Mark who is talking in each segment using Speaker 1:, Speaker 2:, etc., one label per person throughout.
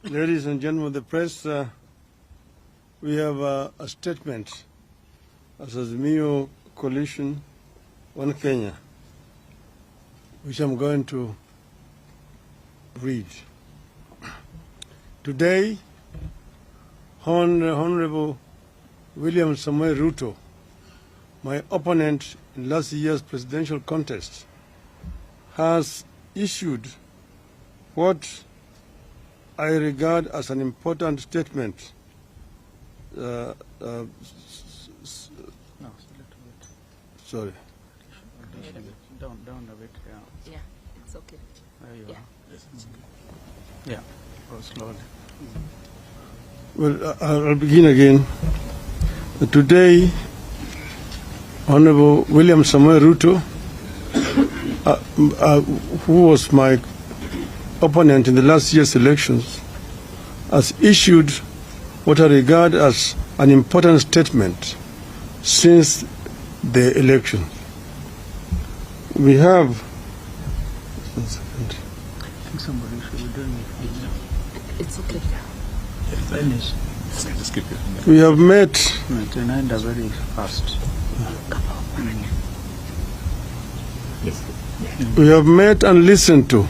Speaker 1: Ladies and gentlemen of the press, we have a statement as Azimio Coalition One Kenya, which I'm going to read. Today, Honorable William Samoei Ruto, my opponent in last year's presidential contest, has issued what I regard as an important statement.
Speaker 2: No, it's a little bit.
Speaker 1: Sorry.
Speaker 2: Down a bit, yeah.
Speaker 3: Yeah, it's okay.
Speaker 2: There you
Speaker 3: Yeah.
Speaker 2: are. Yeah, go slowly.
Speaker 1: Well, I'll begin again. Today, Honorable William Samoei Ruto, who was my opponent in the last year's elections, has issued what I regard as an important statement since the election. We have... One second.
Speaker 2: I think somebody should be doing it.
Speaker 3: It's okay.
Speaker 2: Finish.
Speaker 4: Just keep it.
Speaker 1: We have met...
Speaker 2: No, it's an end very fast.
Speaker 4: Yes.
Speaker 1: We have met and listened to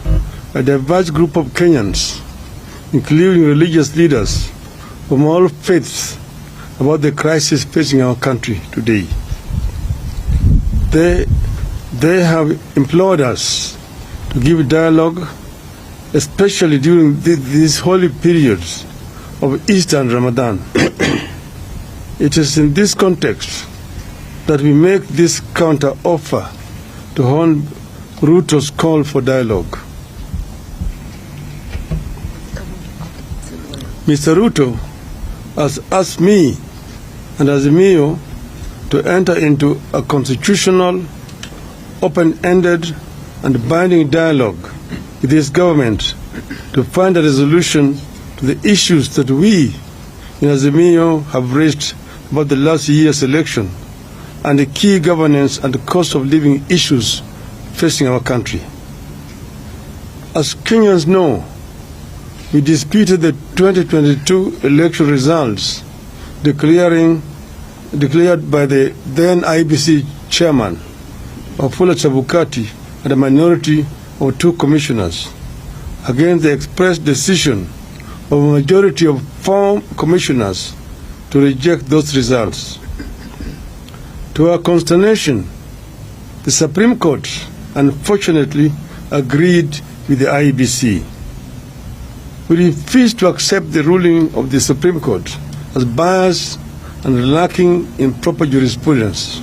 Speaker 1: a diverse group of Kenyans, including religious leaders from all faiths, about the crisis facing our country today. They have implored us to give dialogue, especially during these holy periods of Easter and Ramadan. It is in this context that we make this counter-offer to Hon. Ruto's call for dialogue. Mr. Ruto has asked me and Azimio to enter into a constitutional, open-ended and binding dialogue with this government to find a resolution to the issues that we in Azimio have raised about the last year's election and the key governance and cost of living issues facing our country. As Kenyans know, we disputed the 2022 election results declared by the then IBC chairman, Wafula Chebukati, and a minority of 2 commissioners against the express decision of a majority of 4 commissioners to reject those results. To our consternation, the Supreme Court unfortunately agreed with the IBC. We refuse to accept the ruling of the Supreme Court as biased and lacking in proper jurisprudence.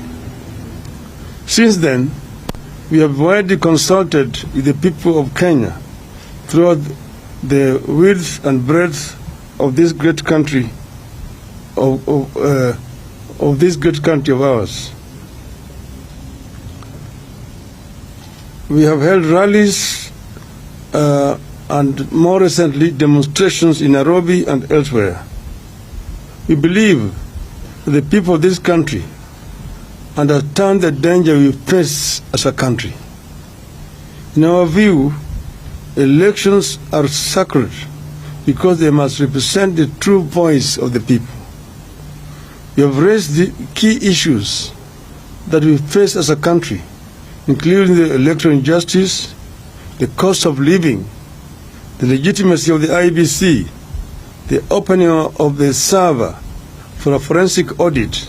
Speaker 1: Since then, we have widely consulted with the people of Kenya throughout the width and breadth of this great country of this great country of ours. We have held rallies and more recently demonstrations in Nairobi and elsewhere. We believe that the people of this country understand the danger we face as a country. In our view, elections are sacred because they must represent the true voice of the people. We have raised the key issues that we face as a country, including the electoral injustice, the cost of living, the legitimacy of the IBC, the opening of the server for a forensic audit,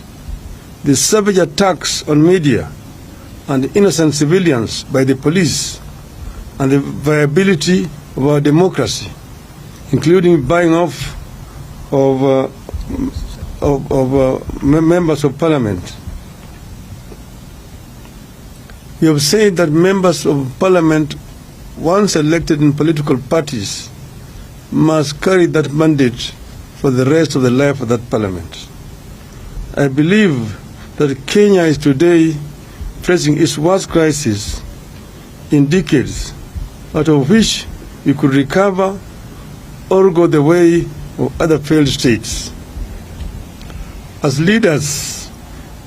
Speaker 1: the savage attacks on media and innocent civilians by the police, and the viability of our democracy, including buying off of members of parliament. We have said that members of parliament, once elected in political parties, must carry that mandate for the rest of the life of that parliament. I believe that Kenya is today facing its worst crisis in decades, out of which we could recover or go the way of other failed states. As leaders,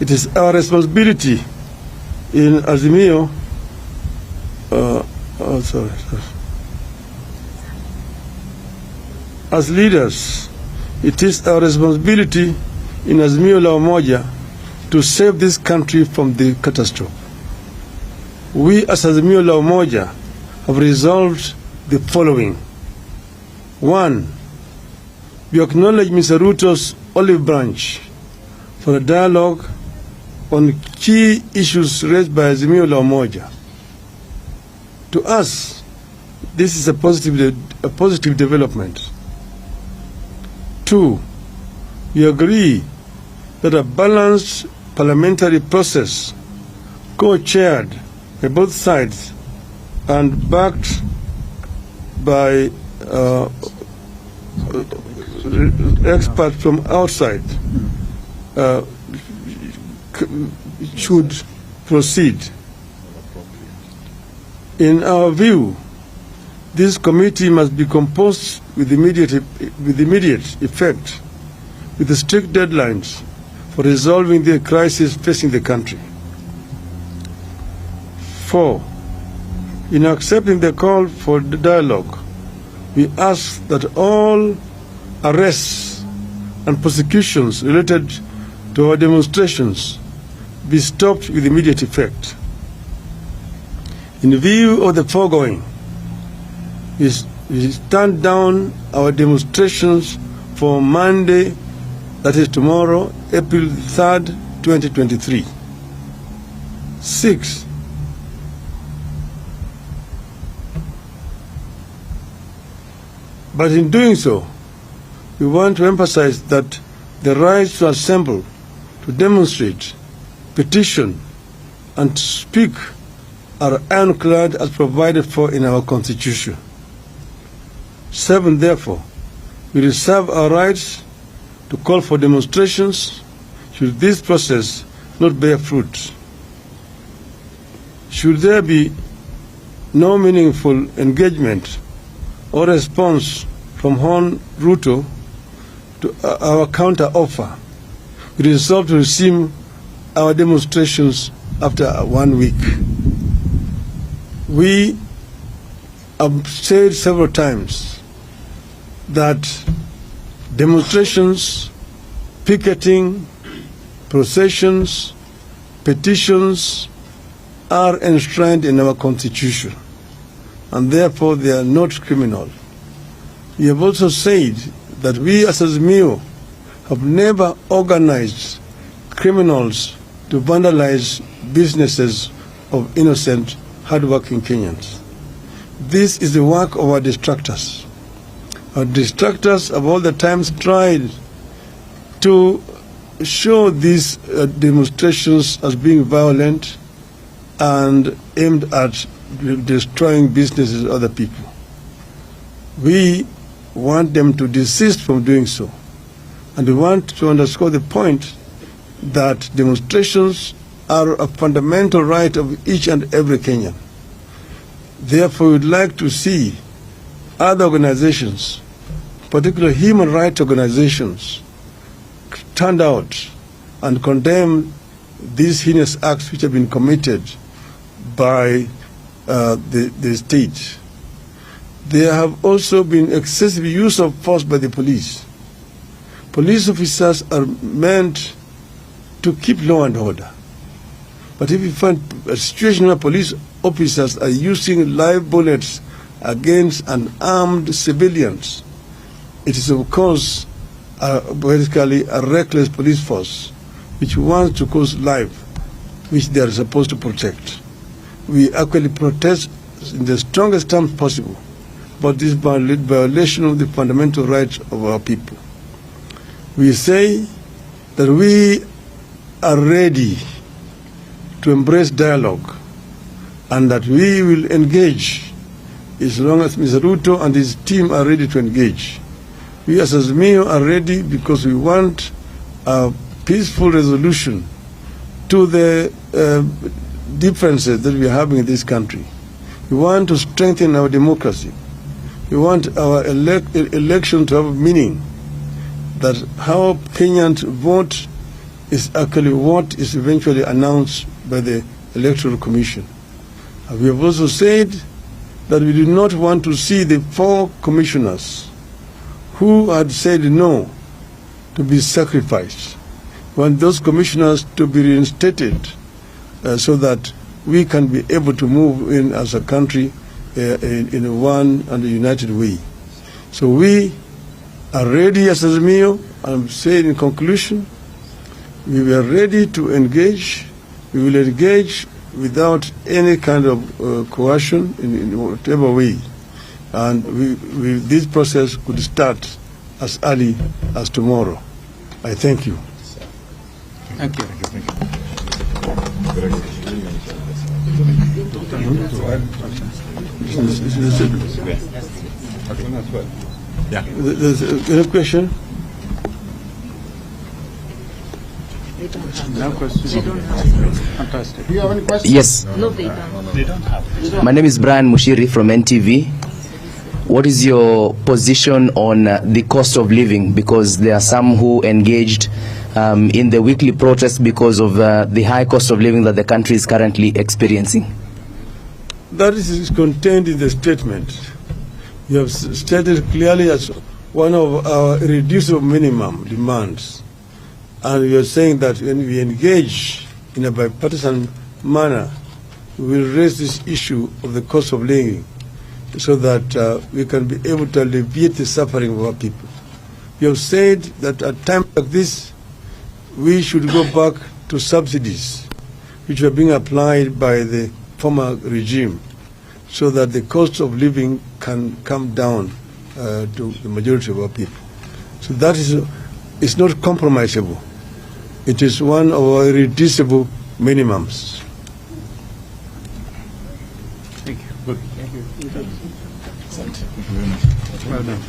Speaker 1: it is our responsibility in Azimio, As leaders, it is our responsibility in Azimio la Umoja to save this country from the catastrophe. We as Azimio la Umoja have resolved the following. 1. We acknowledge Mr. Ruto'S olive branch for a dialogue on key issues raised by Azimio la Umoja. To us, this is a positive development. 2. We agree that a balanced parliamentary process, co-chaired by both sides and backed by experts from outside, should proceed. In our view, this committee must be composed with immediate effect, with strict deadlines for resolving the crisis facing the country. 4. In accepting the call for the dialogue, we ask that all arrests and prosecutions related to our demonstrations be stopped with immediate effect. In view of the foregoing, we stand down our demonstrations for Monday, that is tomorrow, April 3rd, 2023. 6. But in doing so, we want to emphasize that the right to assemble, to demonstrate, petition, and to speak are ironclad as provided for in our Constitution. 7. Therefore, we reserve our rights to call for demonstrations should this process not bear fruit. Should there be no meaningful engagement or response from Hon Ruto to our counter-offer, we resolve to resume our demonstrations after 1 week. We have said several times that demonstrations, picketing, processions, petitions are enshrined in our Constitution, and therefore they are not criminal. We have also said that we as Azimio have never organized criminals to vandalize businesses of innocent, hardworking Kenyans. This is the work of our distractors. Our distractors have all the times tried to show these demonstrations as being violent and aimed at destroying businesses of other people. We want them to desist from doing so. And we want to underscore the point that demonstrations are a fundamental right of each and every Kenyan. Therefore, we would like to see other organizations, particularly human rights organizations, stand out and condemn these heinous acts which have been committed by the state. There have also been excessive use of force by the police. Police officers are meant to keep law and order. But if you find a situation where police officers are using live bullets against unarmed civilians, it is of course basically a reckless police force which wants to cause life which they are supposed to protect. We actually protest in the strongest terms possible about this violation of the fundamental rights of our people. We say that we are ready to embrace dialogue and that we will engage as long as Mr. Ruto and his team are ready to engage. We as Azimio are ready because we want a peaceful resolution to the differences that we are having in this country. We want to strengthen our democracy. We want our election to have meaning, that how Kenyans vote is actually what is eventually announced by the Electoral Commission. And we have also said that we do not want to see the 4 commissioners who had said no to be sacrificed. We want those commissioners to be reinstated so that we can be able to move in as a country in a one and a united way. So we are ready as Azimio. I'm saying in conclusion, we were ready to engage. We will engage without any kind of coercion in whatever way. And this process could start as early as tomorrow. I thank you.
Speaker 2: Thank you.
Speaker 4: Yeah.
Speaker 1: There's any question?
Speaker 2: No questions. Fantastic.
Speaker 3: Do you have any questions?
Speaker 5: Yes.
Speaker 2: No, they don't have.
Speaker 5: My name is Brian Mushiri from NTV. What is your position on the cost of living? Because there are some who engaged in the weekly protest because of the high cost of living that the country is currently experiencing.
Speaker 1: That is contained in the statement. You have stated clearly as one of our irreducible minimum demands. And you are saying that when we engage in a bipartisan manner, we will raise this issue of the cost of living so that we can be able to alleviate the suffering of our people. You have said that at times like this, we should go back to subsidies which are being applied by the former regime so that the cost of living can come down to the majority of our people. So that is not compromisable. It is one of our irreducible minimums.
Speaker 2: Thank you. Good. Thank you. Well done.